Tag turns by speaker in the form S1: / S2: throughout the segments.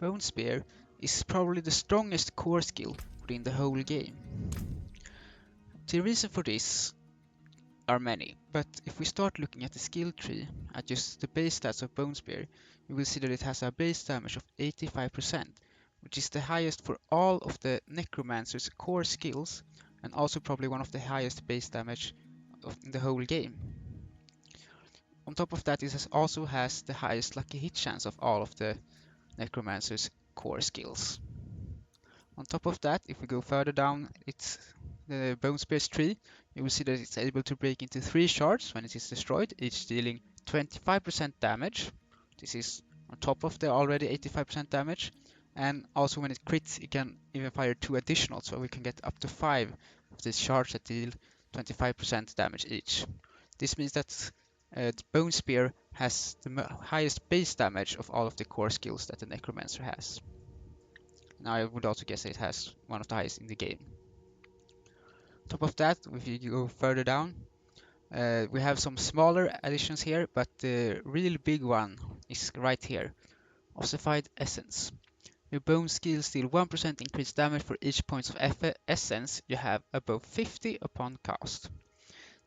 S1: Bone Spear is probably the strongest core skill within the whole game. The reason for this are many, but if we start looking at the skill tree, at just the base stats of Bone Spear, you will see that it has a base damage of 85%, which is the highest for all of the Necromancer's core skills, and also probably one of the highest base damage in the whole game. On top of that, it also has the highest lucky hit chance of all of the Necromancer's core skills. On top of that, if we go further down it's the Bone Spear's tree, you will see that it's able to break into 3 shards when it is destroyed, each dealing 25% damage. This is on top of the already 85% damage, and also when it crits it can even fire 2 additional, so we can get up to 5 of these shards that deal 25% damage each. This means that the Bone Spear has the highest base damage of all of the core skills that the Necromancer has. And I would also guess it has one of the highest in the game. On top of that, if you go further down, we have some smaller additions here, but the real big one is right here. Ossified Essence. Your bone skills deal 1% increased damage for each point of essence you have above 50 upon cast.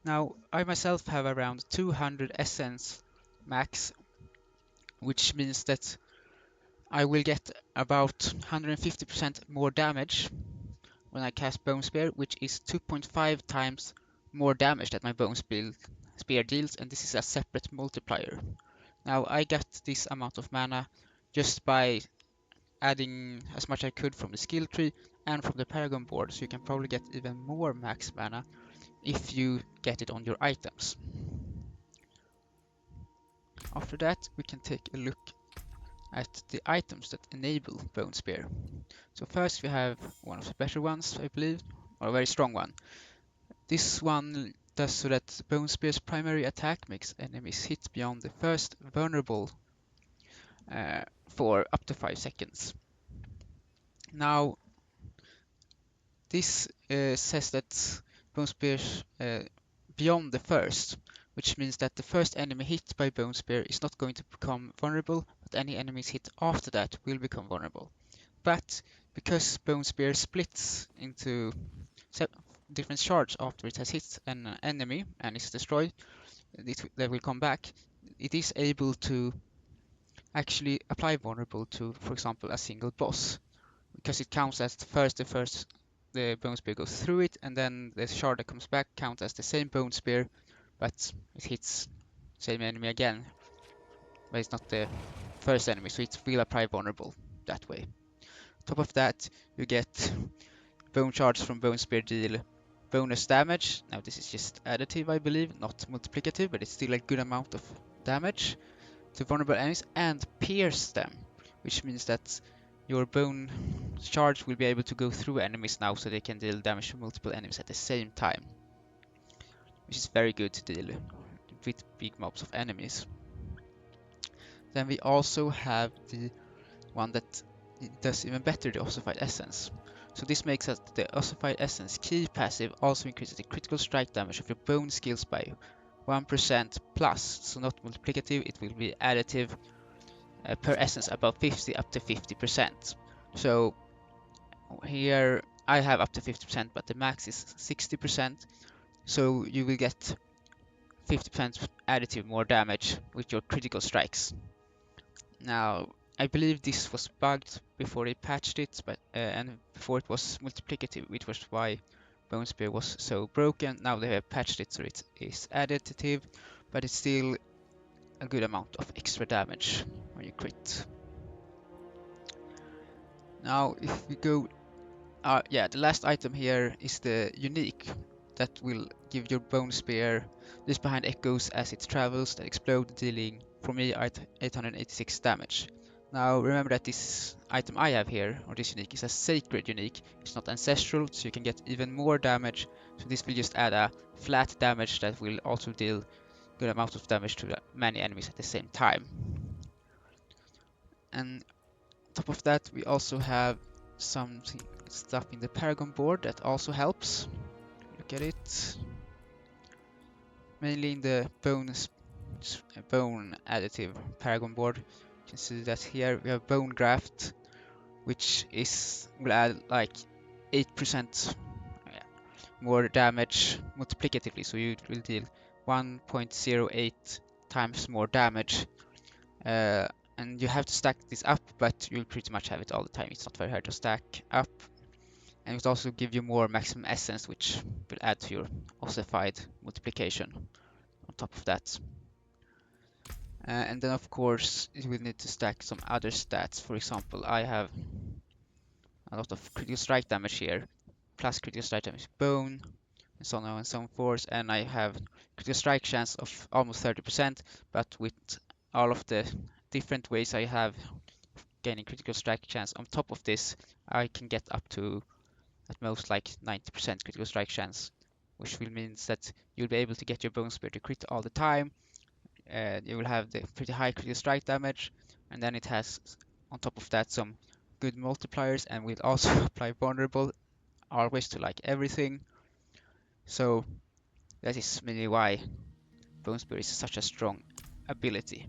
S1: Now, I myself have around 200 essence max, which means that I will get about 150% more damage when I cast Bone Spear, which is 2.5 times more damage that my Bone Spear deals, and this is a separate multiplier. Now I got this amount of mana just by adding as much I could from the skill tree and from the Paragon board, so you can probably get even more max mana if you get it on your items. After that, we can take a look at the items that enable Bone Spear. So first we have one of the better ones, I believe, or a very strong one. This one does so that Bone Spear's primary attack makes enemies hit beyond the first vulnerable for up to 5 seconds. Now, this says that Bone Spear's beyond the first, which means that the first enemy hit by Bone Spear is not going to become vulnerable, but any enemies hit after that will become vulnerable. But because Bone Spear splits into different shards after it has hit an enemy and is destroyed, they will come back. It is able to actually apply vulnerable to, for example, a single boss, because it counts as the Bone Spear goes through it, and then the shard that comes back counts as the same Bone Spear, but it hits the same enemy again, but it's not the first enemy, so it will apply vulnerable that way. On top of that, you get bone shards from Bone Spear deal bonus damage. Now this is just additive, I believe, not multiplicative, but it's still a good amount of damage to vulnerable enemies, and pierce them, which means that your bone shards will be able to go through enemies now, so they can deal damage to multiple enemies at the same time, which is very good to deal with big mobs of enemies. Then we also have the one that does even better, the Ossified Essence. So this makes that the Ossified Essence key passive also increases the critical strike damage of your bone skills by 1% plus, so not multiplicative, it will be additive per essence above 50 up to 50%. So here I have up to 50%, but the max is 60%, so you will get 50% additive more damage with your critical strikes. Now, I believe this was bugged before they patched it, but and before it was multiplicative, which was why Bone Spear was so broken. Now they have patched it so it is additive, but it's still a good amount of extra damage when you crit. Now, if we go, the last item here is the unique that will give your Bone Spear leaves behind echoes as it travels that explode, dealing for me 886 damage. Now remember that this item I have here, or this unique, is a sacred unique. It's not ancestral, so you can get even more damage. So this will just add a flat damage that will also deal good amount of damage to many enemies at the same time. And on top of that, we also have some stuff in the Paragon board that also helps. Look at it. Mainly in the bone additive Paragon board. You can see that here we have Bone Graft, which will add like 8% more damage multiplicatively, so you will deal 1.08 times more damage. Uh, and you have to stack this up, but you'll pretty much have it all the time. It's not very hard to stack up. And it will also give you more maximum essence, which will add to your ossified multiplication on top of that. And then of course you will need to stack some other stats. For example, I have a lot of critical strike damage here, plus critical strike damage bone, and so on and so forth, and I have critical strike chance of almost 30%, but with all of the different ways I have gaining critical strike chance on top of this, I can get up to at most like 90% critical strike chance, which will mean that you'll be able to get your bone spear to crit all the time. You will have the pretty high critical strike damage, and then it has on top of that some good multipliers, and will also apply vulnerable always to like everything. So that is mainly why bone spear is such a strong ability.